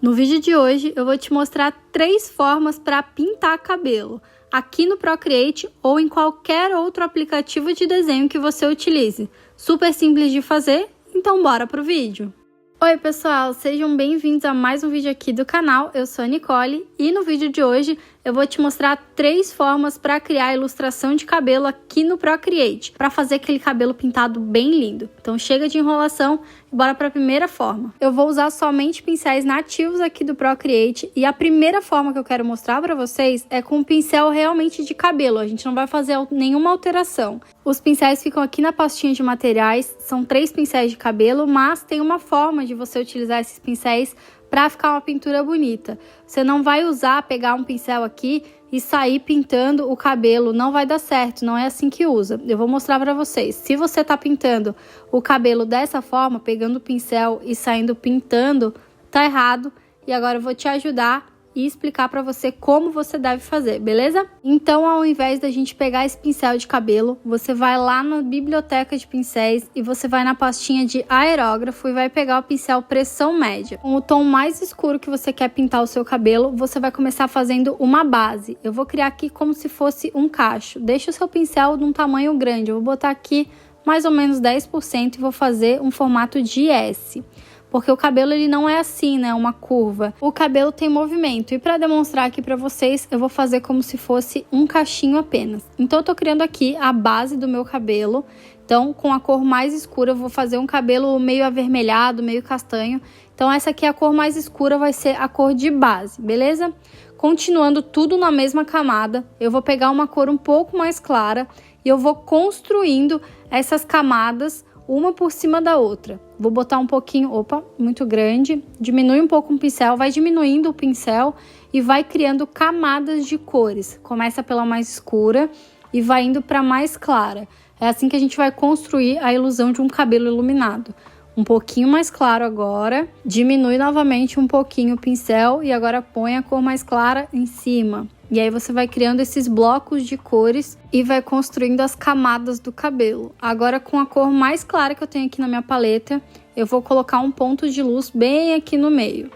No vídeo de hoje eu vou te mostrar 3 formas para pintar cabelo, aqui no Procreate ou em qualquer outro aplicativo de desenho que você utilize. Super simples de fazer, então bora pro vídeo! Oi pessoal, sejam bem-vindos a mais um vídeo aqui do canal, eu sou a Nicole e no vídeo de hoje eu vou te mostrar 3 formas para criar ilustração de cabelo aqui no Procreate, para fazer aquele cabelo pintado bem lindo. Então chega de enrolação e bora para a primeira forma. Eu vou usar somente pincéis nativos aqui do Procreate e a primeira forma que eu quero mostrar para vocês é com um pincel realmente de cabelo, a gente não vai fazer nenhuma alteração. Os pincéis ficam aqui na pastinha de materiais, são 3 pincéis de cabelo, mas tem uma forma de você utilizar esses pincéis para ficar uma pintura bonita. Você não vai pegar um pincel aqui e sair pintando o cabelo, não vai dar certo, não é assim que usa. Eu vou mostrar para vocês. Se você tá pintando o cabelo dessa forma, pegando o pincel e saindo pintando, tá errado. E agora eu vou te ajudar e explicar para você como você deve fazer, beleza? Então, ao invés da gente pegar esse pincel de cabelo, você vai lá na biblioteca de pincéis e você vai na pastinha de aerógrafo e vai pegar o pincel pressão média. Com o tom mais escuro que você quer pintar o seu cabelo, você vai começar fazendo uma base. Eu vou criar aqui como se fosse um cacho. Deixa o seu pincel de um tamanho grande. Eu vou botar aqui mais ou menos 10% e vou fazer um formato de S. Porque o cabelo ele não é assim, né, uma curva. O cabelo tem movimento e para demonstrar aqui para vocês, eu vou fazer como se fosse um cachinho apenas. Então eu tô criando aqui a base do meu cabelo. Então com a cor mais escura eu vou fazer um cabelo meio avermelhado, meio castanho. Então essa aqui é a cor mais escura, vai ser a cor de base, beleza? Continuando tudo na mesma camada, eu vou pegar uma cor um pouco mais clara e eu vou construindo essas camadas uma por cima da outra. Vou botar um pouquinho, muito grande, diminui um pouco o pincel, vai diminuindo o pincel e vai criando camadas de cores. Começa pela mais escura e vai indo para mais clara. É assim que a gente vai construir a ilusão de um cabelo iluminado. Um pouquinho mais claro agora, diminui novamente um pouquinho o pincel e agora põe a cor mais clara em cima. E aí você vai criando esses blocos de cores e vai construindo as camadas do cabelo. Agora com a cor mais clara que eu tenho aqui na minha paleta, eu vou colocar um ponto de luz bem aqui no meio.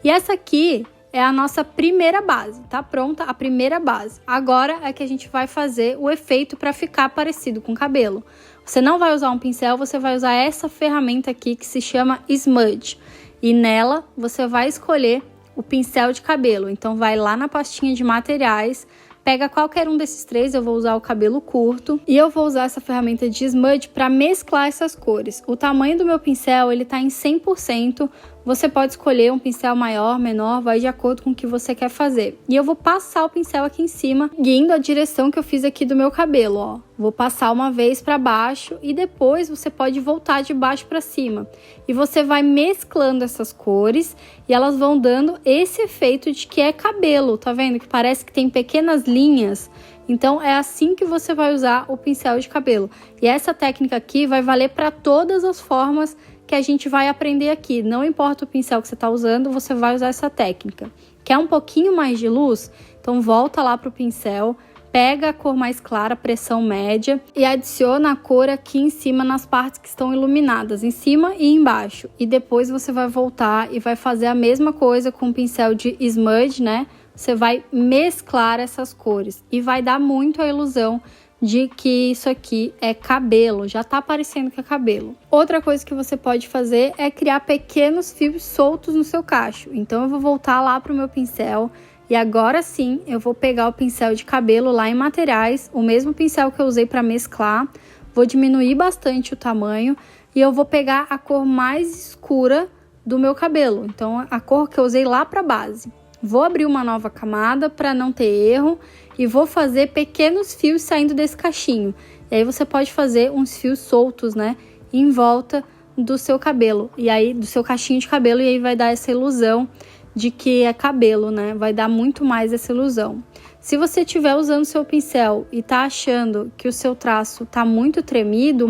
E essa aqui é a nossa primeira base, tá pronta a primeira base. Agora é que a gente vai fazer o efeito para ficar parecido com o cabelo. Você não vai usar um pincel, você vai usar essa ferramenta aqui que se chama Smudge. E nela você vai escolher o pincel de cabelo. Então vai lá na pastinha de materiais, pega qualquer um desses 3, eu vou usar o cabelo curto. E eu vou usar essa ferramenta de Smudge para mesclar essas cores. O tamanho do meu pincel, ele tá em 100%. Você pode escolher um pincel maior, menor, vai de acordo com o que você quer fazer. E eu vou passar o pincel aqui em cima, seguindo a direção que eu fiz aqui do meu cabelo, ó. Vou passar uma vez para baixo e depois você pode voltar de baixo para cima. E você vai mesclando essas cores e elas vão dando esse efeito de que é cabelo, tá vendo? Que parece que tem pequenas linhas. Então é assim que você vai usar o pincel de cabelo. E essa técnica aqui vai valer para todas as formas que a gente vai aprender aqui. Não importa o pincel que você está usando, você vai usar essa técnica. Quer um pouquinho mais de luz? Então volta lá para o pincel, pega a cor mais clara, pressão média, e adiciona a cor aqui em cima nas partes que estão iluminadas, em cima e embaixo. E depois você vai voltar e vai fazer a mesma coisa com o pincel de Smudge, né? Você vai mesclar essas cores e vai dar muito a ilusão de que isso aqui é cabelo, já tá parecendo que é cabelo. Outra coisa que você pode fazer é criar pequenos fios soltos no seu cacho. Então eu vou voltar lá pro meu pincel e agora sim eu vou pegar o pincel de cabelo lá em materiais, o mesmo pincel que eu usei para mesclar, vou diminuir bastante o tamanho e eu vou pegar a cor mais escura do meu cabelo, então a cor que eu usei lá para base. Vou abrir uma nova camada para não ter erro e vou fazer pequenos fios saindo desse cachinho. E aí você pode fazer uns fios soltos, né, em volta do seu cabelo. E aí do seu cachinho de cabelo e aí vai dar essa ilusão de que é cabelo, né? Vai dar muito mais essa ilusão. Se você estiver usando seu pincel e tá achando que o seu traço tá muito tremido,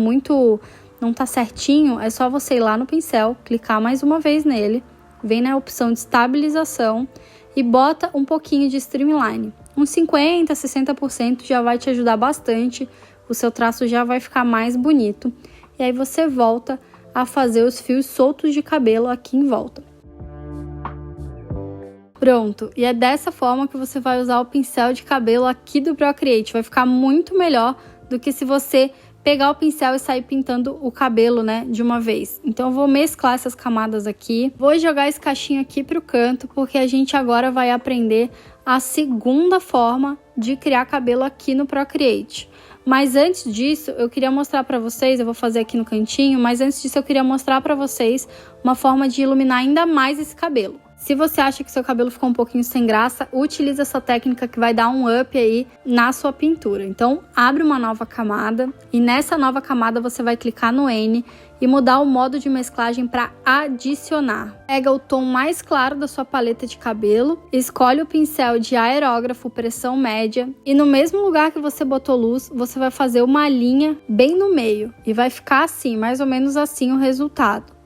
não tá certinho, é só você ir lá no pincel, clicar mais uma vez nele, vem na opção de estabilização e bota um pouquinho de streamline. Uns 50%, 60% já vai te ajudar bastante, o seu traço já vai ficar mais bonito. E aí você volta a fazer os fios soltos de cabelo aqui em volta. Pronto, e é dessa forma que você vai usar o pincel de cabelo aqui do Procreate. Vai ficar muito melhor do que se você pegar o pincel e sair pintando o cabelo, né, de uma vez. Então eu vou mesclar essas camadas aqui. Vou jogar esse cachinho aqui pro canto, porque a gente agora vai aprender a segunda forma de criar cabelo aqui no Procreate. Mas antes disso, eu queria mostrar para vocês, eu vou fazer aqui no cantinho, mas antes disso eu queria mostrar para vocês uma forma de iluminar ainda mais esse cabelo. Se você acha que seu cabelo ficou um pouquinho sem graça, utilize essa técnica que vai dar um up aí na sua pintura. Então, abre uma nova camada e nessa nova camada você vai clicar no N e mudar o modo de mesclagem para adicionar. Pega o tom mais claro da sua paleta de cabelo, escolhe o pincel de aerógrafo pressão média e no mesmo lugar que você botou luz, você vai fazer uma linha bem no meio e vai ficar assim, mais ou menos assim o resultado.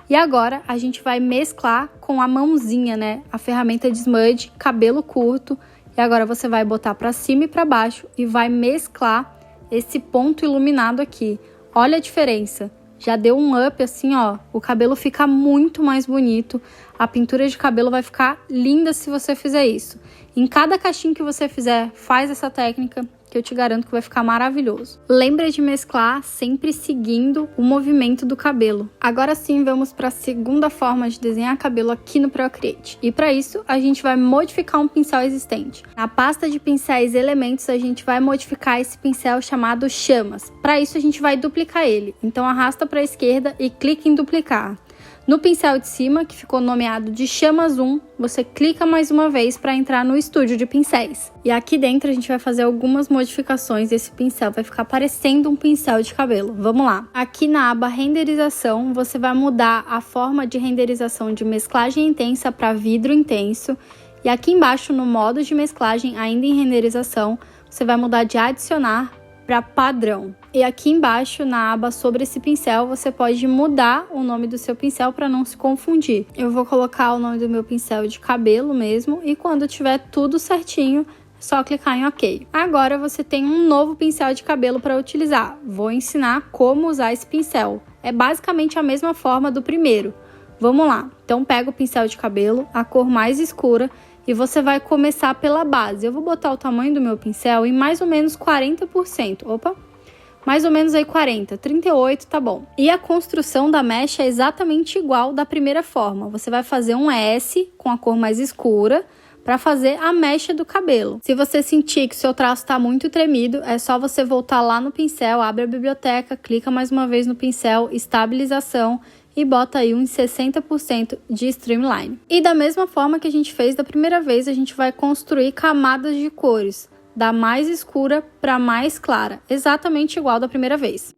E agora a gente vai mesclar com a mãozinha, né? A ferramenta de smudge, cabelo curto. E agora você vai botar para cima e para baixo e vai mesclar esse ponto iluminado aqui. Olha a diferença. Já deu um up assim, ó. O cabelo fica muito mais bonito. A pintura de cabelo vai ficar linda se você fizer isso. Em cada cachinho que você fizer, faz essa técnica, que eu te garanto que vai ficar maravilhoso. Lembra de mesclar sempre seguindo o movimento do cabelo. Agora sim, vamos para a segunda forma de desenhar cabelo aqui no Procreate. E para isso, a gente vai modificar um pincel existente. Na pasta de pincéis elementos, a gente vai modificar esse pincel chamado chamas. Para isso, a gente vai duplicar ele. Então, arrasta para a esquerda e clica em duplicar. No pincel de cima, que ficou nomeado de chamas 1, você clica mais uma vez para entrar no estúdio de pincéis. E aqui dentro a gente vai fazer algumas modificações desse pincel, vai ficar parecendo um pincel de cabelo. Vamos lá. Aqui na aba renderização, você vai mudar a forma de renderização de mesclagem intensa para vidro intenso. E aqui embaixo no modo de mesclagem, ainda em renderização, você vai mudar de adicionar para padrão. E aqui embaixo, na aba sobre esse pincel, você pode mudar o nome do seu pincel para não se confundir. Eu vou colocar o nome do meu pincel de cabelo mesmo e quando tiver tudo certinho, é só clicar em OK. Agora você tem um novo pincel de cabelo para utilizar. Vou ensinar como usar esse pincel. É basicamente a mesma forma do primeiro. Vamos lá. Então pega o pincel de cabelo, a cor mais escura, e você vai começar pela base. Eu vou botar o tamanho do meu pincel em mais ou menos 40%. Opa! Mais ou menos aí 40, 38 tá bom. E a construção da mecha é exatamente igual da primeira forma. Você vai fazer um S com a cor mais escura para fazer a mecha do cabelo. Se você sentir que o seu traço está muito tremido, é só você voltar lá no pincel, abre a biblioteca, clica mais uma vez no pincel, estabilização e bota aí uns 60% de streamline. E da mesma forma que a gente fez da primeira vez, a gente vai construir camadas de cores, da mais escura para mais clara, exatamente igual da primeira vez.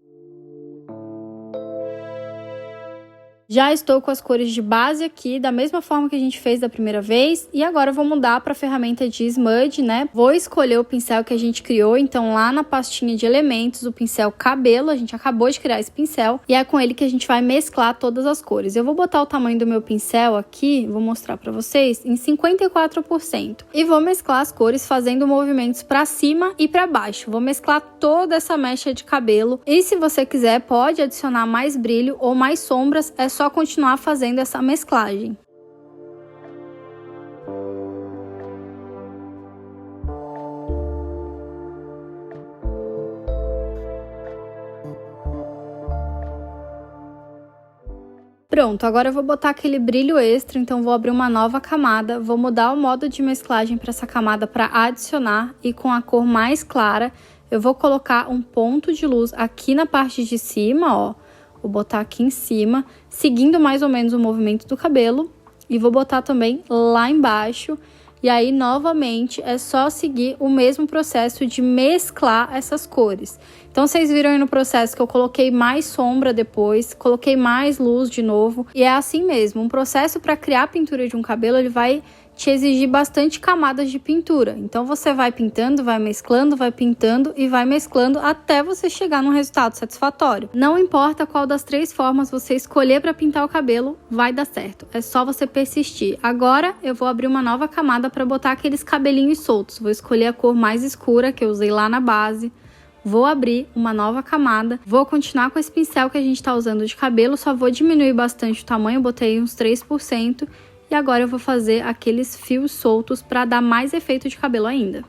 Já estou com as cores de base aqui, da mesma forma que a gente fez da primeira vez. E agora eu vou mudar para a ferramenta de Smudge, né? Vou escolher o pincel que a gente criou. Então, lá na pastinha de elementos, o pincel cabelo, a gente acabou de criar esse pincel. E é com ele que a gente vai mesclar todas as cores. Eu vou botar o tamanho do meu pincel aqui, vou mostrar para vocês, em 54%. E vou mesclar as cores fazendo movimentos para cima e para baixo. Vou mesclar toda essa mecha de cabelo. E se você quiser, pode adicionar mais brilho ou mais sombras. É só continuar fazendo essa mesclagem. Pronto, agora eu vou botar aquele brilho extra, então vou abrir uma nova camada, vou mudar o modo de mesclagem para essa camada para adicionar e com a cor mais clara eu vou colocar um ponto de luz aqui na parte de cima, ó. Vou botar aqui em cima, seguindo mais ou menos o movimento do cabelo. E vou botar também lá embaixo. E aí, novamente, é só seguir o mesmo processo de mesclar essas cores. Então, vocês viram aí no processo que eu coloquei mais sombra depois, coloquei mais luz de novo. E é assim mesmo, um processo para criar a pintura de um cabelo, ele vai te exigir bastante camadas de pintura. Então você vai pintando, vai mesclando, vai pintando e vai mesclando até você chegar num resultado satisfatório. Não importa qual das 3 formas você escolher para pintar o cabelo, vai dar certo. É só você persistir. Agora eu vou abrir uma nova camada para botar aqueles cabelinhos soltos. Vou escolher a cor mais escura que eu usei lá na base. Vou abrir uma nova camada, vou continuar com esse pincel que a gente está usando de cabelo, só vou diminuir bastante o tamanho, botei uns 3%. E E agora eu vou fazer aqueles fios soltos para dar mais efeito de cabelo ainda.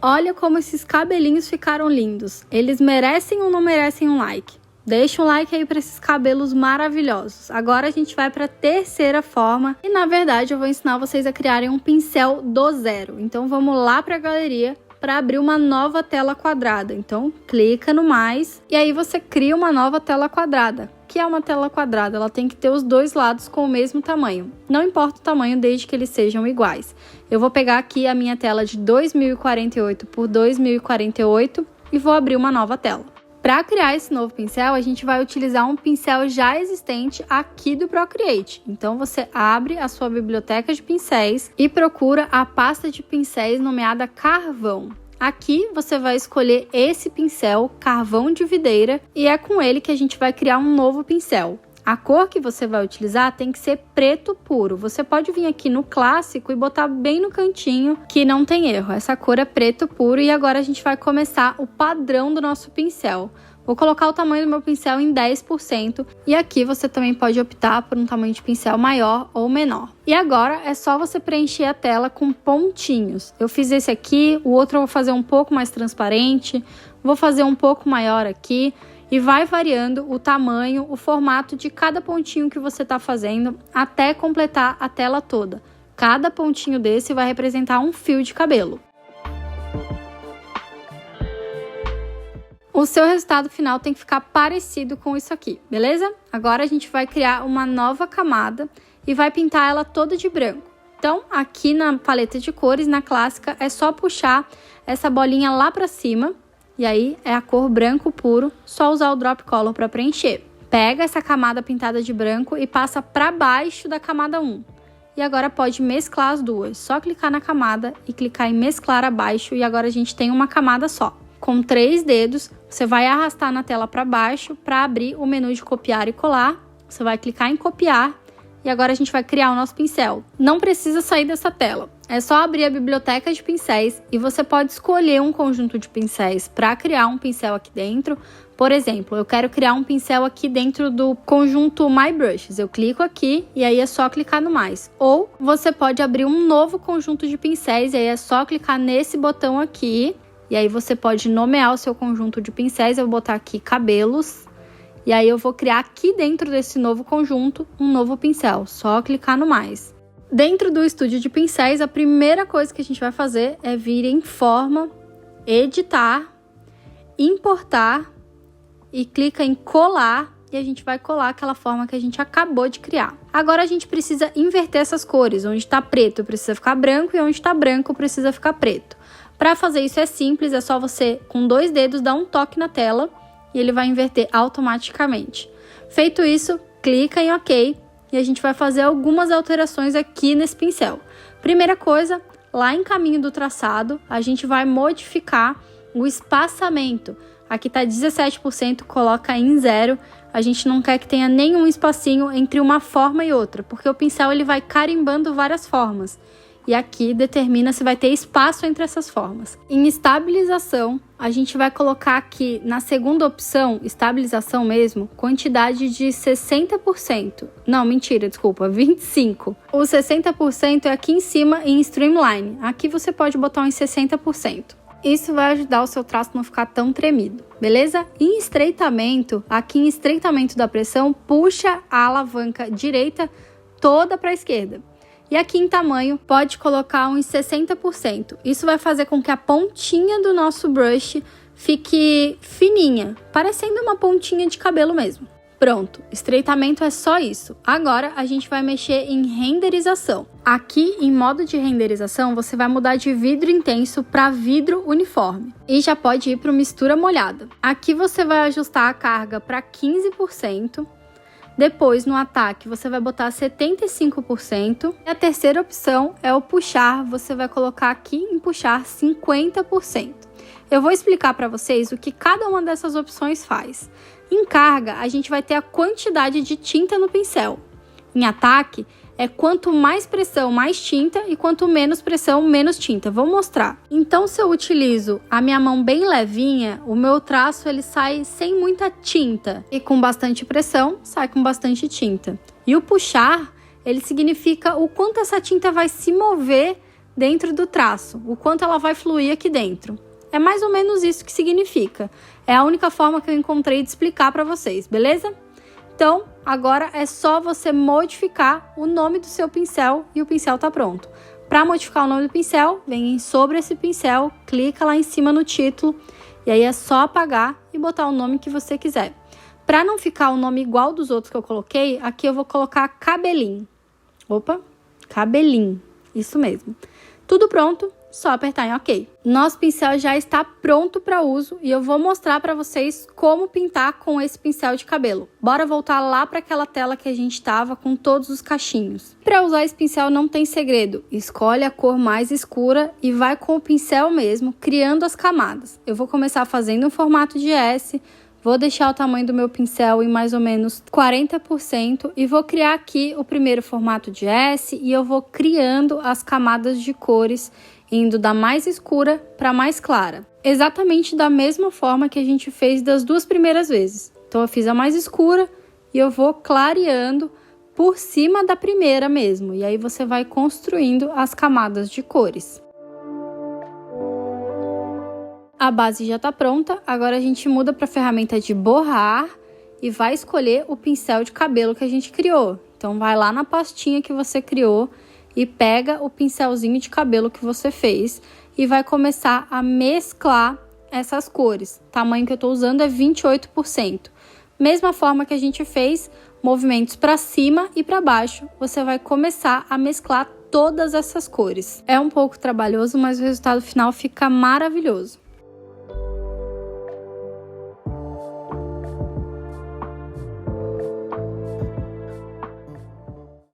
Olha como esses cabelinhos ficaram lindos. Eles merecem ou não merecem um like? Deixa um like aí para esses cabelos maravilhosos. Agora a gente vai para a terceira forma e na verdade eu vou ensinar vocês a criarem um pincel do zero. Então vamos lá para a galeria para abrir uma nova tela quadrada. Então clica no mais e aí você cria uma nova tela quadrada. O que é uma tela quadrada? Ela tem que ter os dois lados com o mesmo tamanho. Não importa o tamanho desde que eles sejam iguais. Eu vou pegar aqui a minha tela de 2048 por 2048 e vou abrir uma nova tela. Para criar esse novo pincel, a gente vai utilizar um pincel já existente aqui do Procreate. Então você abre a sua biblioteca de pincéis e procura a pasta de pincéis nomeada Carvão. Aqui você vai escolher esse pincel, carvão de videira, e é com ele que a gente vai criar um novo pincel. A cor que você vai utilizar tem que ser preto puro. Você pode vir aqui no clássico e botar bem no cantinho, que não tem erro. Essa cor é preto puro e agora a gente vai começar o padrão do nosso pincel. Vou colocar o tamanho do meu pincel em 10% e aqui você também pode optar por um tamanho de pincel maior ou menor. E agora é só você preencher a tela com pontinhos. Eu fiz esse aqui, o outro eu vou fazer um pouco mais transparente, vou fazer um pouco maior aqui. E vai variando o tamanho, o formato de cada pontinho que você está fazendo até completar a tela toda. Cada pontinho desse vai representar um fio de cabelo. O seu resultado final tem que ficar parecido com isso aqui, beleza? Agora a gente vai criar uma nova camada e vai pintar ela toda de branco. Então, aqui na paleta de cores, na clássica, é só puxar essa bolinha lá para cima. E aí é a cor branco puro, só usar o Drop Color para preencher. Pega essa camada pintada de branco e passa para baixo da camada 1. E agora pode mesclar as duas. Só clicar na camada e clicar em mesclar abaixo e agora a gente tem uma camada só. Com 3 dedos, você vai arrastar na tela para baixo para abrir o menu de copiar e colar. Você vai clicar em copiar e agora a gente vai criar o nosso pincel. Não precisa sair dessa tela. É só abrir a biblioteca de pincéis e você pode escolher um conjunto de pincéis para criar um pincel aqui dentro. Por exemplo, eu quero criar um pincel aqui dentro do conjunto My Brushes. Eu clico aqui e aí é só clicar no mais. Ou você pode abrir um novo conjunto de pincéis e aí é só clicar nesse botão aqui. E aí você pode nomear o seu conjunto de pincéis. Eu vou botar aqui cabelos. E aí eu vou criar aqui dentro desse novo conjunto um novo pincel. Só clicar no mais. Dentro do estúdio de pincéis, a primeira coisa que a gente vai fazer é vir em forma, editar, importar e clica em colar e a gente vai colar aquela forma que a gente acabou de criar. Agora a gente precisa inverter essas cores, onde está preto precisa ficar branco e onde está branco precisa ficar preto. Para fazer isso é simples, é só você com 2 dedos dar um toque na tela e ele vai inverter automaticamente. Feito isso, clica em OK. E a gente vai fazer algumas alterações aqui nesse pincel. Primeira coisa, lá em caminho do traçado, a gente vai modificar o espaçamento. Aqui está 17%, coloca em 0. A gente não quer que tenha nenhum espacinho entre uma forma e outra, porque o pincel ele vai carimbando várias formas. E aqui determina se vai ter espaço entre essas formas. Em estabilização, a gente vai colocar aqui na segunda opção, estabilização mesmo, quantidade de 60%. Não, mentira, desculpa, 25%. O 60% é aqui em cima em Streamline. Aqui você pode botar em 60%. Isso vai ajudar o seu traço a não ficar tão tremido, beleza? Em estreitamento, aqui em estreitamento da pressão, puxa a alavanca direita toda para a esquerda. E aqui em tamanho, pode colocar uns 60%. Isso vai fazer com que a pontinha do nosso brush fique fininha, parecendo uma pontinha de cabelo mesmo. Pronto, estreitamento é só isso. Agora a gente vai mexer em renderização. Aqui em modo de renderização, você vai mudar de vidro intenso para vidro uniforme. E já pode ir para mistura molhada. Aqui você vai ajustar a carga para 15%. Depois, no ataque, você vai botar 75%. E a terceira opção é o puxar. Você vai colocar aqui em puxar 50%. Eu vou explicar para vocês o que cada uma dessas opções faz. Em carga, a gente vai ter a quantidade de tinta no pincel. em ataque é quanto mais pressão, mais tinta, e quanto menos pressão, menos tinta. Vou mostrar. Então, se eu utilizo a minha mão bem levinha, o meu traço ele sai sem muita tinta. E com bastante pressão, sai com bastante tinta. E o puxar, ele significa o quanto essa tinta vai se mover dentro do traço, o quanto ela vai fluir aqui dentro. É mais ou menos isso que significa. É a única forma que eu encontrei de explicar para vocês, beleza? Então, agora é só você modificar o nome do seu pincel e o pincel tá pronto. Para modificar o nome do pincel, vem sobre esse pincel, clica lá em cima no título e aí é só apagar e botar o nome que você quiser. Para não ficar o nome igual dos outros que eu coloquei, aqui eu vou colocar Cabelinho. Opa, Cabelinho, isso mesmo. Tudo pronto, só apertar em OK. Nosso pincel já está pronto para uso e eu vou mostrar para vocês como pintar com esse pincel de cabelo. Bora voltar lá para aquela tela que a gente estava com todos os cachinhos. Para usar esse pincel não tem segredo, escolhe a cor mais escura e vai com o pincel mesmo, criando as camadas. Eu vou começar fazendo um formato de S, vou deixar o tamanho do meu pincel em mais ou menos 40% e vou criar aqui o primeiro formato de S e eu vou criando as camadas de cores, indo da mais escura para mais clara. Exatamente da mesma forma que a gente fez das duas primeiras vezes. Então eu fiz a mais escura e eu vou clareando por cima da primeira mesmo. E aí você vai construindo as camadas de cores. A base já está pronta, agora a gente muda para a ferramenta de borrar e vai escolher o pincel de cabelo que a gente criou. Então vai lá na pastinha que você criou e pega o pincelzinho de cabelo que você fez e vai começar a mesclar essas cores. O tamanho que eu estou usando é 28%. Mesma forma que a gente fez, movimentos para cima e para baixo, você vai começar a mesclar todas essas cores. É um pouco trabalhoso, mas o resultado final fica maravilhoso.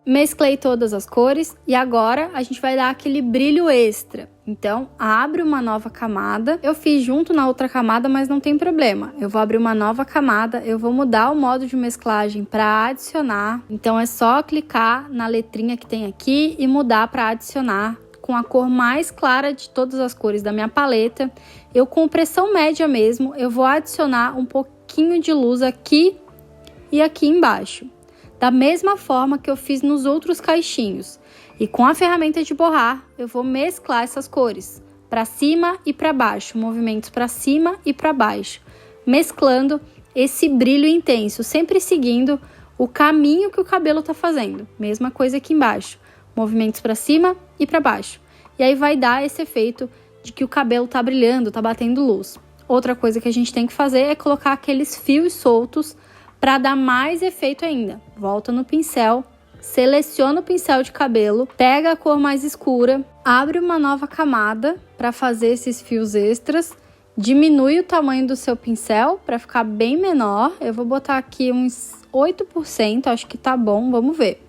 Mesclei todas as cores e agora a gente vai dar aquele brilho extra. Então, abre uma nova camada. Eu fiz junto na outra camada, mas não tem problema. Eu vou abrir uma nova camada, eu vou mudar o modo de mesclagem para adicionar. Então, é só clicar na letrinha que tem aqui e mudar para adicionar com a cor mais clara de todas as cores da minha paleta. Eu, com pressão média mesmo, eu vou adicionar um pouquinho de luz aqui e aqui embaixo. Da mesma forma que eu fiz nos outros caixinhos. E com a ferramenta de borrar, eu vou mesclar essas cores, para cima e para baixo, movimentos para cima e para baixo, mesclando esse brilho intenso, sempre seguindo o caminho que o cabelo está fazendo. Mesma coisa aqui embaixo, movimentos para cima e para baixo. E aí vai dar esse efeito de que o cabelo está brilhando, está batendo luz. Outra coisa que a gente tem que fazer é colocar aqueles fios soltos para dar mais efeito ainda. Volta no pincel, seleciona o pincel de cabelo, pega a cor mais escura, abre uma nova camada para fazer esses fios extras, diminui o tamanho do seu pincel para ficar bem menor. Eu vou botar aqui uns 8%, acho que tá bom, vamos ver.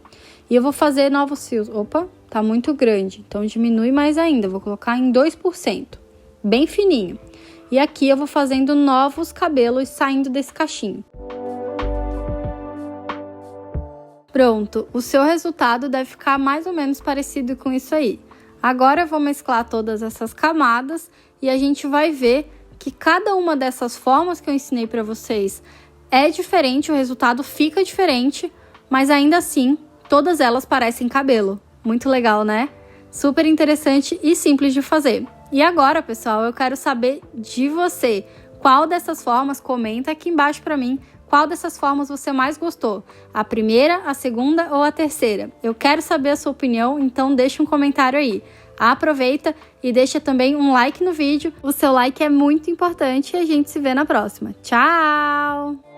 E eu vou fazer novos fios. Opa, tá muito grande, então diminui mais ainda, vou colocar em 2%, bem fininho. E aqui eu vou fazendo novos cabelos saindo desse cachinho. Pronto, o seu resultado deve ficar mais ou menos parecido com isso aí. Agora eu vou mesclar todas essas camadas e a gente vai ver que cada uma dessas formas que eu ensinei para vocês é diferente, o resultado fica diferente, mas ainda assim, todas elas parecem cabelo. Muito legal, né? Super interessante e simples de fazer. E agora, pessoal, eu quero saber de você. Qual dessas formas, comenta aqui embaixo para mim, qual dessas formas você mais gostou? A primeira, a segunda ou a terceira? Eu quero saber a sua opinião, então deixa um comentário aí. Aproveita e deixa também um like no vídeo. O seu like é muito importante e a gente se vê na próxima. Tchau!